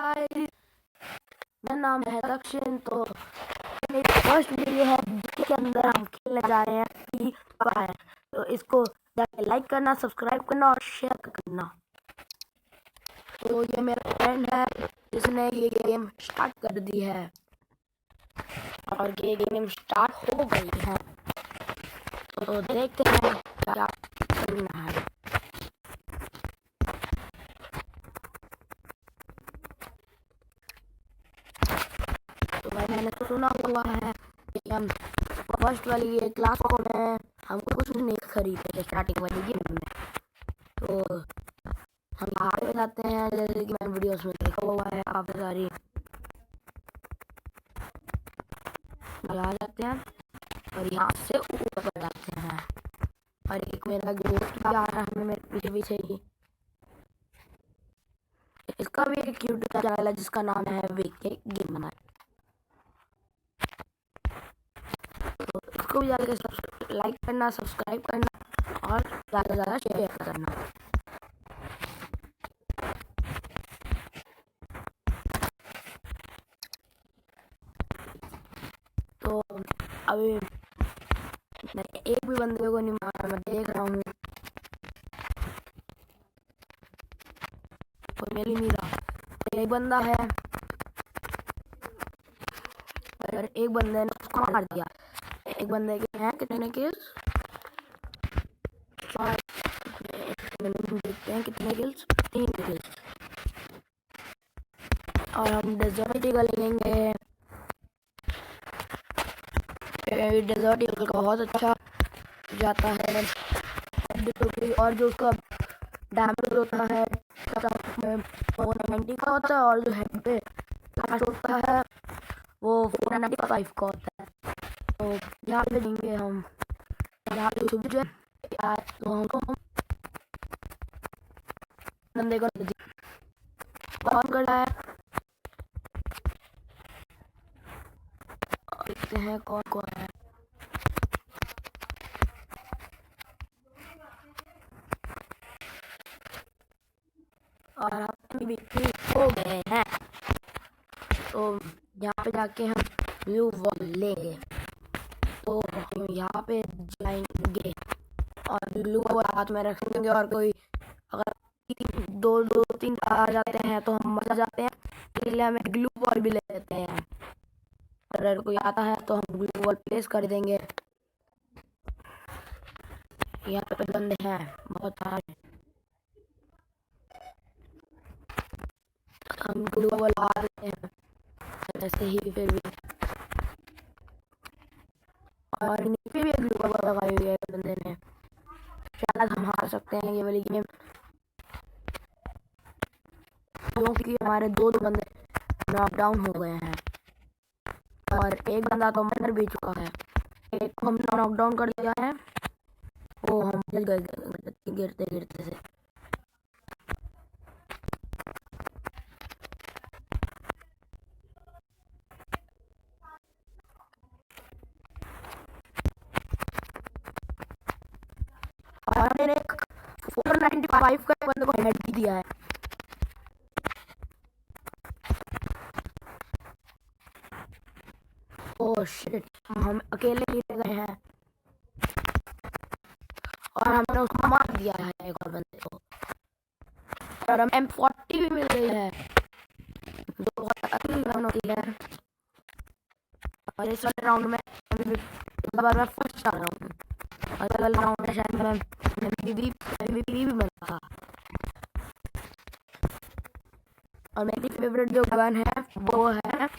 Guys, मेरा नाम है दक्षिण। तो मेरी फर्स्ट वीडियो है जिसके अंदर हम खेलने जा रहे हैं फ्री फायर। तो इसको जाके लाइक करना, सब्सक्राइब करना और शेयर करना। तो ये मेरा फ्रेंड है जिसने ये गेम स्टार्ट कर दी है और ये गेम स्टार्ट हो गई है। तो देखते हैं क्या करना है। तो मैंने सुना हुआ है कि हम फर्स्ट वाली ये क्लास को में हम कुछ नहीं खरीदते स्टार्टिंग वाली गेम में। तो हम यहाँ पे जाते हैं, जैसे कि मैंने वीडियोस में देखा हुआ है काफ़ी सारी। यहाँ जाते हैं और यहाँ से ऊपर पर जाते हैं और एक मेरा दोस्त भी आ रहा है मेरे पीछे पीछे ही। इसका भी एक यूट्यूब चैनल है जिसका नाम है वीके गेमर। तो इसको भी जाकर लाइक करना, सब्सक्राइब करना और ज़्यादा से ज़्यादा शेयर करना। तो अभी मैंने एक भी बंदे को नहीं मारा, मैं देख रहा हूँ कोई मिल ही नहीं रहा। एक बंदा है और एक बंदे ने उसको मार दिया। एक बंदे के हैं कितने किल्स, देखते हैं कितने किल्स, 3 किल्स। और हम डेजर्ट ईगल लेंगे। डेजर्ट ईगल का बहुत अच्छा जाता है और जो उसका डैमेज होता है 490 का होता है और जो हेड पे फ्लैश होता है वो 495 का होता है। तो यहाँ पे देंगे हम, यहाँ पे तो हमको बंदे को कौन कर रहा है, देखते हैं कौन कौन है। और हम भी हो गए हैं। तो यहाँ पे जाके हम ब्लू वॉल लेंगे। तो हम यहाँ पे जाएंगे और ब्लू वॉल हाथ में रखेंगे और कोई अगर 2-3 आ जाते हैं तो हम मर जाते हैं, इसलिए हमें ग्लू वॉल भी ले लेते हैं। अगर कोई आता है तो हम ग्लू वॉल प्लेस कर देंगे। यहाँ पे बंदे हैं बहुत सारे, हम ग्लू वॉल लगा देते हैं ऐसे ही। फिर भी और नीचे भी ग्लू वॉल लगाई हुई है बंदे ने। शायद हम हार सकते हैं ये वाली गेम क्योंकि हमारे 2 बंदे नॉकडाउन हो गए हैं और एक बंदा तो मर भी चुका है। एक को हमने नॉकडाउन कर दिया है, वो हम जल गए गिरते गिरते से। और मैंने 495 का बंदे को हेड दिया है। ओह शिट, हम अकेले ही रह गए हैं और हमने उसको मार दिया है एक और बंदे को। और हम M40 भी मिल गई है जो बहुत अच्छी गन होती है। और इस वाले राउंड में मैं फर्स्ट आ रहा हूँ। अगले वाले राउंड में शायद मैं MVP भी बना था। और मेरी फेवरेट जो गन है वो है,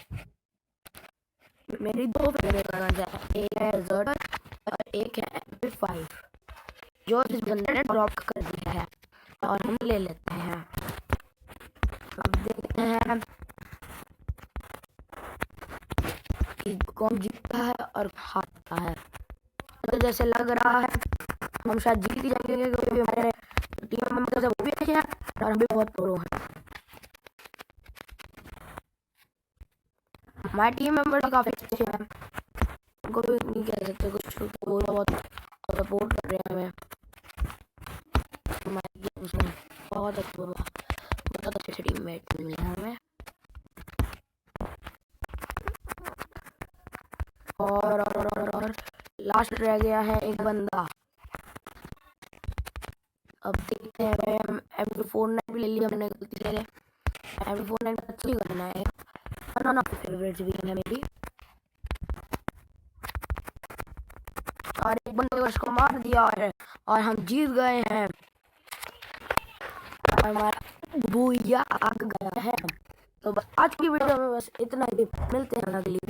मेरी 2 फेवरेट गन है, एक है डेजर्ट और एक है MP5 जो इस बंदे ने ड्रॉप कर दिया है और हम ले लेते हैं। अब देखते हैं कि कौन जीतता है और हारता है। तो जैसे लग रहा है हम शायद जीत ही जाएंगे क्योंकि हमारे टीम मेंबर्स वो भी अच्छे हैं और हम भी बहुत प्रो हैं। हमारे टीम मेंबर काफ़ी अच्छे हैं, उनको भी नहीं कह सकते कुछ, वो बहुत सपोर्ट कर रहे हैं हमें। हमारे गेम्स में बहुत अच्छे टीममेट मिले हैं हमें। लास्ट रह गया है एक बंदा। अब देखते हैं भाई, हम M249 भी ले लिया हमने गलती से। M249 अच्छी गन है, वन ऑफ फेवरेट भी है मेरी। और एक बंदे को इसको मार दिया है और हम जीत गए हैं। हमारा भूया आग गया है। तो बस आज की वीडियो में बस इतना ही, मिलते हैं अगली।